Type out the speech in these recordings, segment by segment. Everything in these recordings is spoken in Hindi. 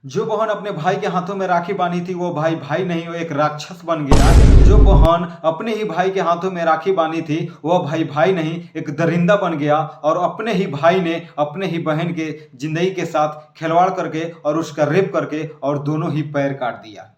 जो बहन अपने भाई के हाथों में राखी बांधी थी वो भाई भाई नहीं, वो एक राक्षस बन गया। जो बहन अपने ही भाई के हाथों में राखी बांधी थी वह भाई भाई नहीं, एक दरिंदा बन गया और अपने ही भाई ने अपने ही बहन के जिंदगी के साथ खिलवाड़ करके और उसका रेप करके और दोनों ही पैर काट दिया।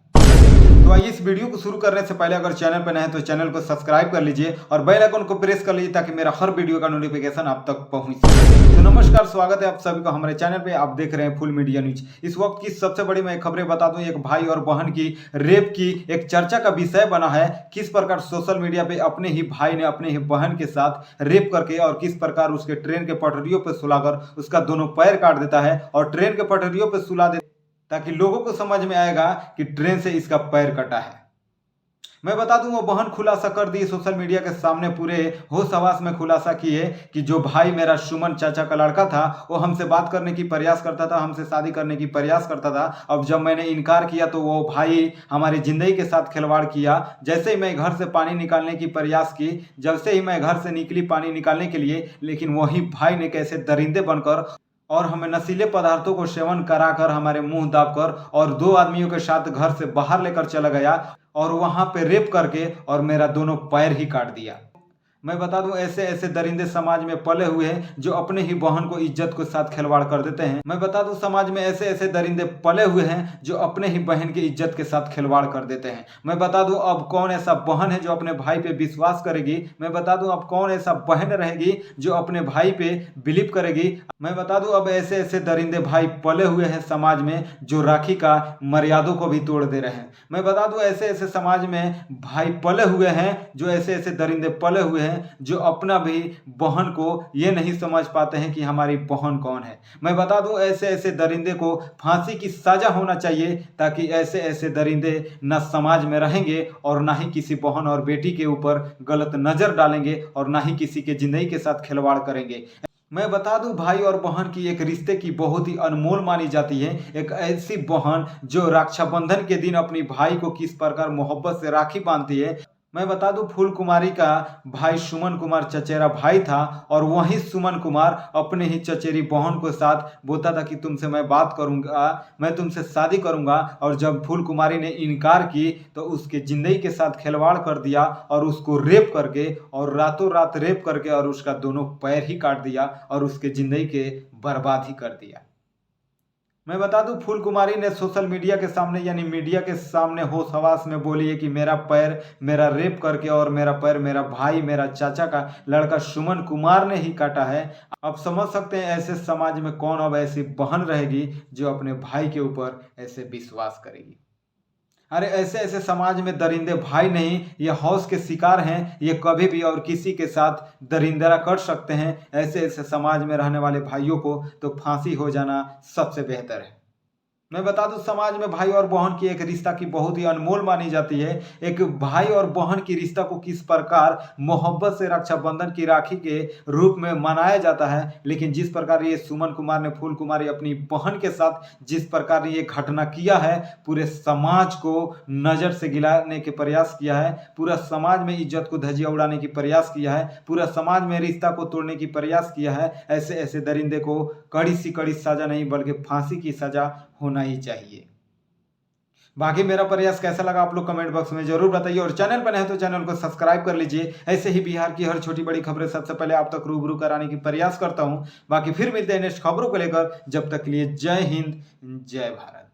तो आइए इस वीडियो को शुरू करने से पहले अगर चैनल पर नए हैं तो चैनल को सब्सक्राइब कर लीजिए और बेल आइकन को प्रेस कर लीजिए ताकि मेरा हर वीडियो का नोटिफिकेशन आप तक पहुंच सके। तो नमस्कार, स्वागत है आप सभी को हमारे चैनल पे। आप देख रहे हैं फुल मीडिया न्यूज। इस वक्त की सबसे बड़ी मैं खबरें बता दूं, एक भाई और बहन की रेप की एक चर्चा का विषय बना है। किस प्रकार सोशल मीडिया पे अपने ही भाई ने अपने ही बहन के साथ रेप करके और किस प्रकार उसके ट्रेन के पटरियों पर सुलाकर उसका दोनों पैर काट देता है और ट्रेन के पटरियों पर सुला देता है ताकि लोगों को समझ में आएगा कि ट्रेन से इसका पैर कटा है। मैं बता दूं वो बहन खुलासा कर दी सोशल मीडिया के सामने, पूरे होश हवास में खुलासा की है कि जो भाई मेरा सुमन चाचा का लड़का था वो हमसे बात करने की प्रयास करता था, हमसे शादी करने की प्रयास करता था। अब जब मैंने इनकार किया तो वो भाई हमारी जिंदगी के साथ खिलवाड़ किया। जैसे ही मैं घर से पानी निकालने की प्रयास की, जैसे ही मैं घर से निकली पानी निकालने के लिए, लेकिन वही भाई ने कैसे दरिंदे बनकर और हमें नशीले पदार्थों को सेवन कराकर हमारे मुंह दाबकर और दो आदमियों के साथ घर से बाहर लेकर चला गया और वहां पे रेप करके और मेरा दोनों पैर ही काट दिया। मैं बता दूं ऐसे ऐसे दरिंदे समाज में पले हुए हैं जो अपने ही बहन को इज्जत के साथ खिलवाड़ कर देते हैं। मैं बता दूं समाज में ऐसे ऐसे दरिंदे पले हुए हैं जो अपने ही बहन की इज्जत के साथ खिलवाड़ कर देते हैं। मैं बता दूं अब कौन ऐसा बहन है जो अपने भाई पे विश्वास करेगी। मैं बता दूं अब कौन ऐसा बहन रहेगी जो अपने भाई पे बिलीव करेगी। मैं बता दूं अब ऐसे ऐसे दरिंदे भाई पले हुए हैं समाज में जो राखी का मर्यादों को भी तोड़ दे रहे हैं। मैं बता दूं ऐसे ऐसे समाज में भाई पले हुए हैं जो ऐसे ऐसे दरिंदे पले हुए हैं जो अपना भी बहन को ये नहीं समझ पाते हैं कि हमारी बहन कौन है। मैं बता दूं ऐसे ऐसे दरिंदे को फांसी की सजा होना चाहिए ताकि ऐसे ऐसे दरिंदे न समाज में रहेंगे और ना ही किसी बहन और बेटी के ऊपर गलत नजर डालेंगे और ना ही किसी के जिंदगी के साथ खिलवाड़ करेंगे। मैं बता दूं भाई और बहन की एक रिश्ते की बहुत ही अनमोल मानी जाती है। एक ऐसी बहन जो रक्षाबंधन के दिन अपनी भाई को किस प्रकार मोहब्बत से राखी बांधती है। मैं बता दूं फूल कुमारी का भाई सुमन कुमार चचेरा भाई था और वही सुमन कुमार अपने ही चचेरी बहन के साथ बोलता था कि तुमसे मैं बात करूंगा, मैं तुमसे शादी करूंगा। और जब फूल कुमारी ने इनकार की तो उसके जिंदगी के साथ खिलवाड़ कर दिया और उसको रेप करके और रातों रात रेप करके और उसका दोनों पैर ही काट दिया और उसके जिंदगी के बर्बाद ही कर दिया। मैं बता दूं फूल कुमारी ने सोशल मीडिया के सामने यानी मीडिया के सामने होश हवास में बोली है कि मेरा पैर मेरा रेप करके और मेरा पैर मेरा भाई मेरा चाचा का लड़का सुमन कुमार ने ही काटा है। आप समझ सकते हैं ऐसे समाज में कौन अब ऐसी बहन रहेगी जो अपने भाई के ऊपर ऐसे विश्वास करेगी। अरे ऐसे ऐसे समाज में दरिंदे भाई नहीं, ये हौस के शिकार हैं। ये कभी भी और किसी के साथ दरिंदरा कर सकते हैं। ऐसे ऐसे समाज में रहने वाले भाइयों को तो फांसी हो जाना सबसे बेहतर है। मैं बता दूं समाज में भाई और बहन की एक रिश्ता की बहुत ही अनमोल मानी जाती है। एक भाई और बहन की रिश्ता को किस प्रकार मोहब्बत से रक्षाबंधन की राखी के रूप में मनाया जाता है, लेकिन जिस प्रकार ये सुमन कुमार ने फूल कुमारी अपनी बहन के साथ जिस प्रकार ये घटना किया है, पूरे समाज को नजर से गिराने के प्रयास किया है, पूरा समाज में इज्जत को धजिया उड़ाने की प्रयास किया है, पूरा समाज में रिश्ता को तोड़ने की प्रयास किया है। ऐसे ऐसे दरिंदे को कड़ी सी कड़ी सजा नहीं बल्कि फांसी की सजा होना ही चाहिए। बाकी मेरा प्रयास कैसा लगा आप लोग कमेंट बॉक्स में जरूर बताइए और चैनल पर नहीं तो चैनल को सब्सक्राइब कर लीजिए। ऐसे ही बिहार की हर छोटी बड़ी खबरें सबसे पहले आप तक रूबरू कराने की प्रयास करता हूं। बाकी फिर मिलते हैं नेक्स्ट खबरों को लेकर, जब तक के लिए जय हिंद जय भारत।